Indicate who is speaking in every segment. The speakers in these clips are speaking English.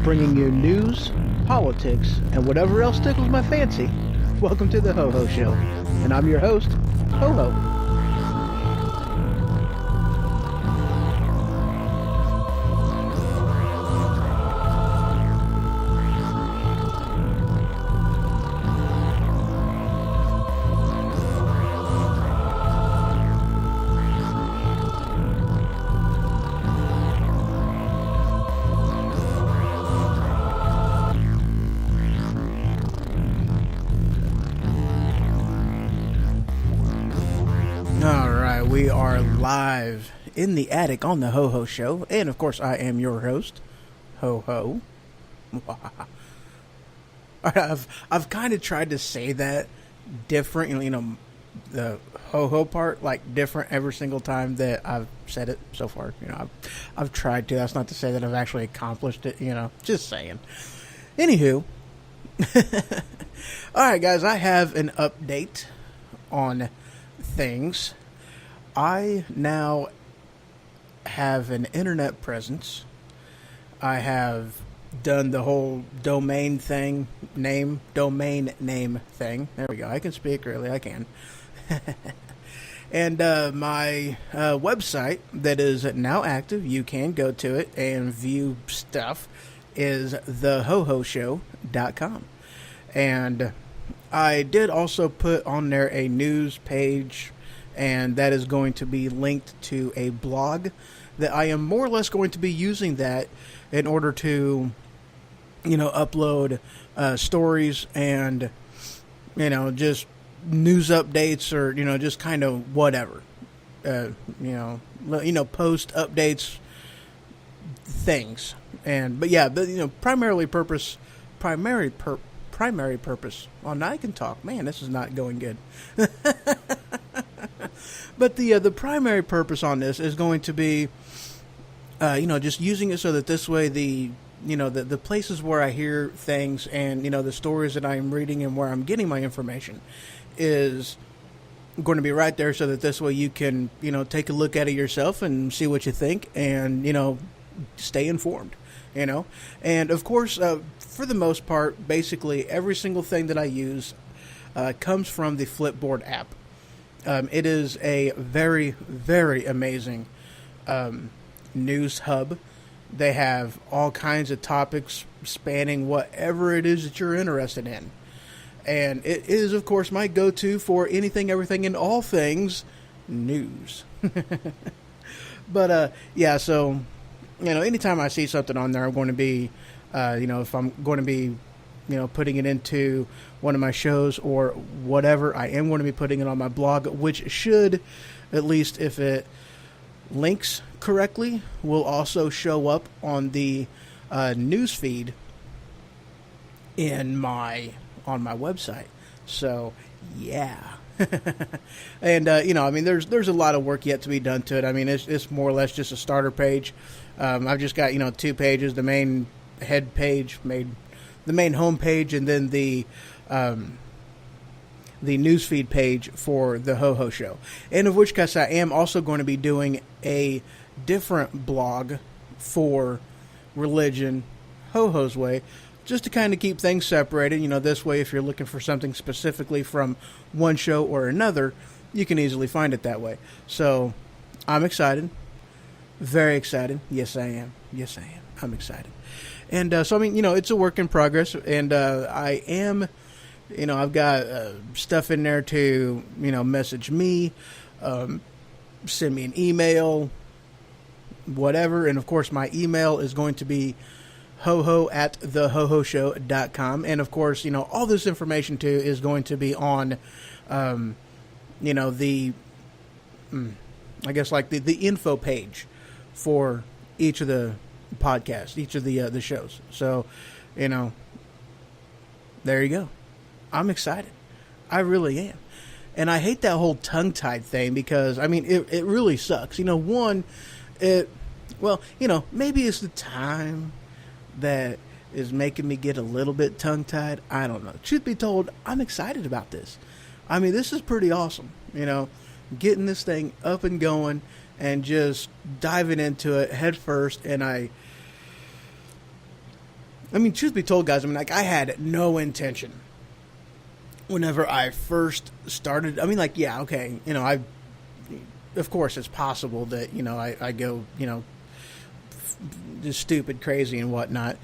Speaker 1: bringing you news, politics, and whatever else tickles my fancy. Welcome to the Ho Ho Show, and I'm your host, Ho Ho. We are live in the attic on the Ho Ho Show, and of course I am your host, Ho Ho. I've kind of tried to say that different, the Ho Ho part, like different every single time that I've said it so far. I've tried to. That's not to say that I've actually accomplished it. Just saying. Anywho, all right, guys, I have an update on things. I now have an internet presence. I have done the whole domain name thing. There we go. I can speak, really. I can. And my website that is now active, you can go to it and view stuff, is thehohoshow.com. And I did also put on there a news page, and that is going to be linked to a blog that I am more or less going to be using that in order to, upload stories and, just news updates or, just kind of whatever, post updates, things. Primary purpose. Oh, now I can talk. Man, this is not going good. But the primary purpose on this is going to be, just using it so that this way the places where I hear things and, the stories that I'm reading and where I'm getting my information is going to be right there, so that this way you can, take a look at it yourself and see what you think and, stay informed, And of course, for the most part, basically every single thing that I use comes from the Flipboard app. It is a very, very amazing news hub. They have all kinds of topics spanning whatever it is that you're interested in. And it is, of course, my go-to for anything, everything, and all things news. But, so, anytime I see something on there, I'm going to be, if I'm going to be putting it into one of my shows or whatever, I am going to be putting it on my blog, which should, at least if it links correctly, will also show up on the news feed on my website. So, yeah. And, there's a lot of work yet to be done to it. I mean, it's more or less just a starter page. I've just got, 2 pages, the main head page, the main home page, and then the newsfeed page for the Ho Ho Show. And of which case I am also going to be doing a different blog for religion, Ho Ho's Way, just to kind of keep things separated. This way, if you're looking for something specifically from one show or another, you can easily find it that way. So, I'm excited. Very excited. Yes, I am. I'm excited. And it's a work in progress, and I am, I've got stuff in there to, message me, send me an email, whatever. And, of course, my email is going to be hoho@thehohoshow.com. And, of course, all this information, too, is going to be on, the info page for each of the podcasts, each of the shows. So, there you go. I'm excited. I really am. And I hate that whole tongue-tied thing because, it really sucks. Maybe it's the time that is making me get a little bit tongue-tied. I don't know. Truth be told, I'm excited about this. This is pretty awesome. Getting this thing up and going and just diving into it head first. And I mean, truth be told, guys, I mean, like, I had no intention whenever I first started. I mean, like, yeah, okay, you know, of course, it's possible that, you know, I go, you know, just stupid, crazy, and whatnot.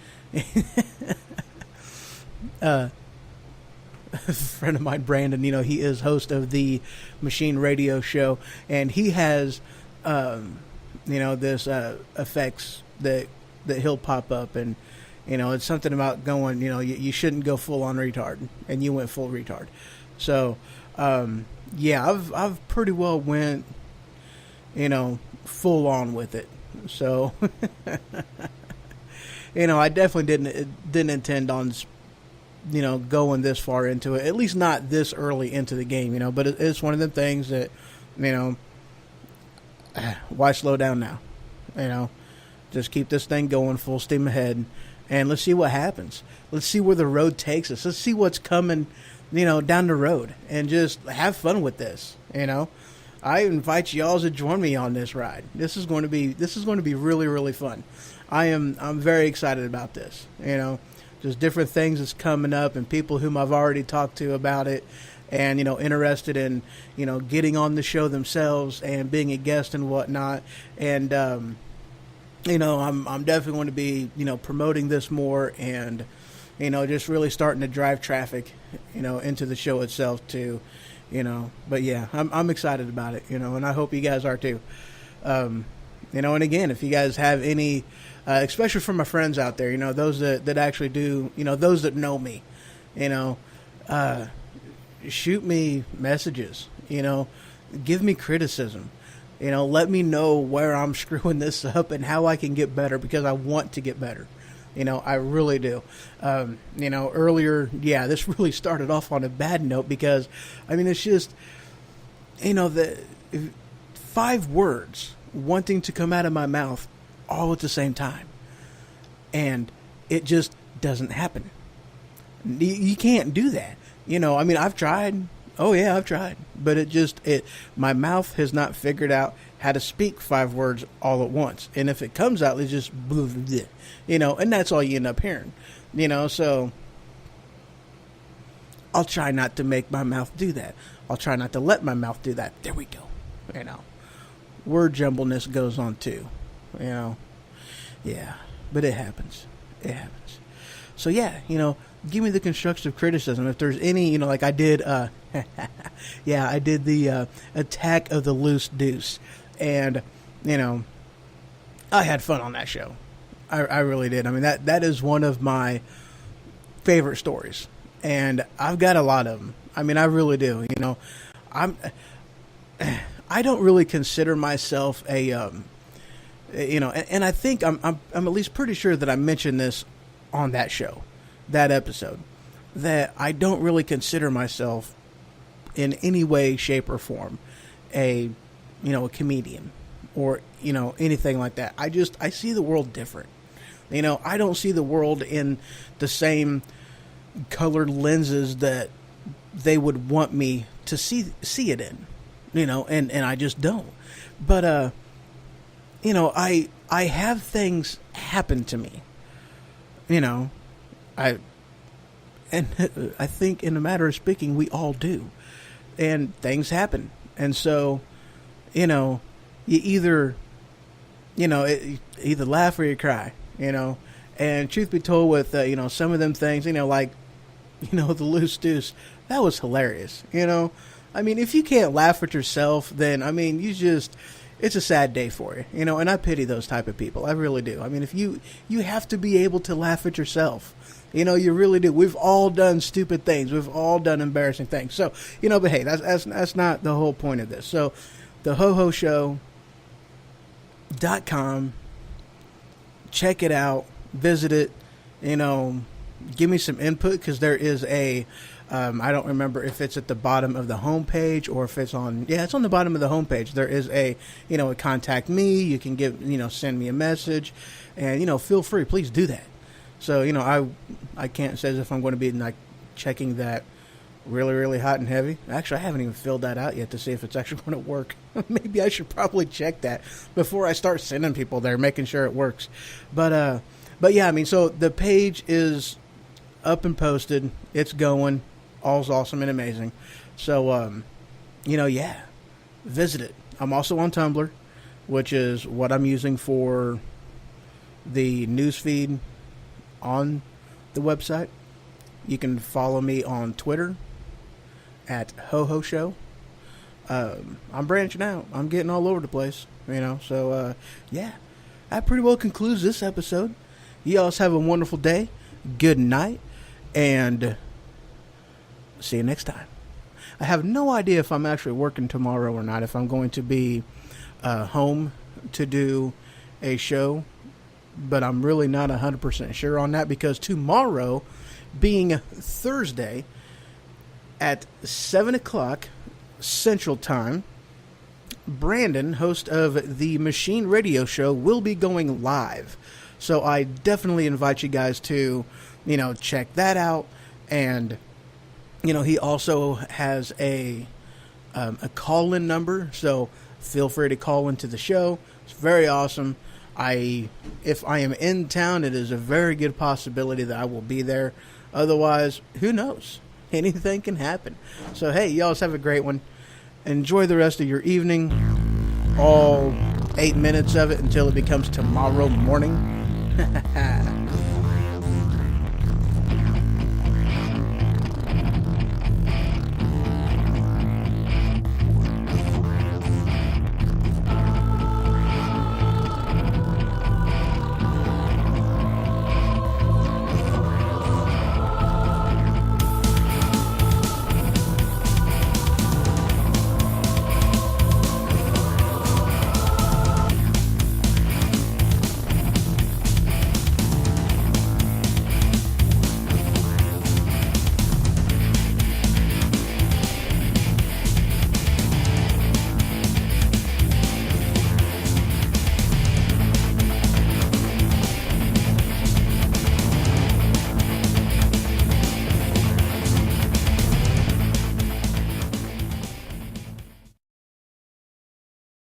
Speaker 1: A friend of mine, Brandon, you know, he is host of the Machine Radio Show, and he has, you know, this effects that he'll pop up, and you know, it's something about going, you know, you shouldn't go full on retard, and you went full retard. So, yeah, I've pretty well went, you know, full on with it. So, you know, I definitely didn't intend on, you know, going this far into it, at least not this early into the game, you know, but it's one of them things that, you know, why slow down now? You know, just keep this thing going full steam ahead, and let's see what happens. Let's see where the road takes us. Let's see what's coming, you know, down the road, and just have fun with this. You know, I invite y'all to join me on this ride. This is going to be really, really fun. I'm very excited about this. You know, just different things that's coming up, and people whom I've already talked to about it, and, you know, interested in, you know, getting on the show themselves and being a guest and whatnot. And, you know, I'm definitely going to be, you know, promoting this more, and, you know, just really starting to drive traffic, you know, into the show itself too, you know. But yeah, I'm excited about it, you know, and I hope you guys are too. You know, and again, if you guys have any, especially from my friends out there, you know, those that actually do, you know, those that know me, you know, shoot me messages, you know, give me criticism. You know, let me know where I'm screwing this up and how I can get better, because I want to get better. You know, I really do. You know, earlier, yeah, this really started off on a bad note, because, I mean, it's just, you know, the 5 words wanting to come out of my mouth all at the same time. And it just doesn't happen. You can't do that. You know, I mean, I've tried. Oh yeah, I've tried, but my mouth has not figured out how to speak 5 words all at once. And if it comes out, it's just, you know, and that's all you end up hearing, you know. So I'll try not to make my mouth do that. I'll try not to let my mouth do that. There we go. You know, word jumbleness goes on too, you know. Yeah, but it happens. It happens. So yeah, you know, give me the constructive criticism. If there's any, you know, like I did, yeah, I did the Attack of the Loose Deuce, and, you know, I had fun on that show. I really did. I mean, that is one of my favorite stories, and I've got a lot of them. I mean, I really do. You know, I don't really consider myself a, you know, and I think I'm at least pretty sure that I mentioned this on that show, that episode, that I don't really consider myself in any way, shape, or form a comedian, or, you know, anything like that. I see the world different. You know, I don't see the world in the same colored lenses that they would want me to see it in, you know, and I just don't. But, you know, I have things happen to me, you know, I think, in a matter of speaking, we all do. And things happen. And so, you know, you either laugh or you cry, you know. And truth be told, with, you know, some of them things, you know, like, you know, the Loose Deuce, that was hilarious, you know. I mean, if you can't laugh at yourself, then, I mean, it's a sad day for you, you know, and I pity those type of people. I really do. I mean, if you have to be able to laugh at yourself. You know, you really do. We've all done stupid things. We've all done embarrassing things. So, you know, but hey, that's not the whole point of this. So, the HoHoShow.com, check it out, visit it, you know, give me some input, because there is a, I don't remember if it's at the bottom of the homepage or if it's it's on the bottom of the homepage. There is a, you know, a contact me. You can send me a message, and, you know, feel free. Please do that. So, you know, I can't say as if I'm going to be, like, checking that really, really hot and heavy. Actually, I haven't even filled that out yet to see if it's actually going to work. Maybe I should probably check that before I start sending people there, making sure it works. But But yeah, I mean, so the page is up and posted. It's going. All's awesome and amazing. So, yeah, visit it. I'm also on Tumblr, which is what I'm using for the newsfeed on the website. You can follow me on Twitter at HoHo Show. I'm branching out. I'm getting all over the place, So, that pretty well concludes this episode. You all have a wonderful day. Good night. And see you next time. I have no idea if I'm actually working tomorrow or not, if I'm going to be home to do a show. But I'm really not 100% sure on that, because tomorrow, being Thursday, at 7 o'clock Central Time, Brandon, host of the Machine Radio Show, will be going live. So I definitely invite you guys to, check that out. And, he also has a call-in number, so feel free to call into the show. It's very awesome. If I am in town, it is a very good possibility that I will be there. Otherwise, who knows? Anything can happen. So, hey, y'all have a great one. Enjoy the rest of your evening. All 8 minutes of it until it becomes tomorrow morning.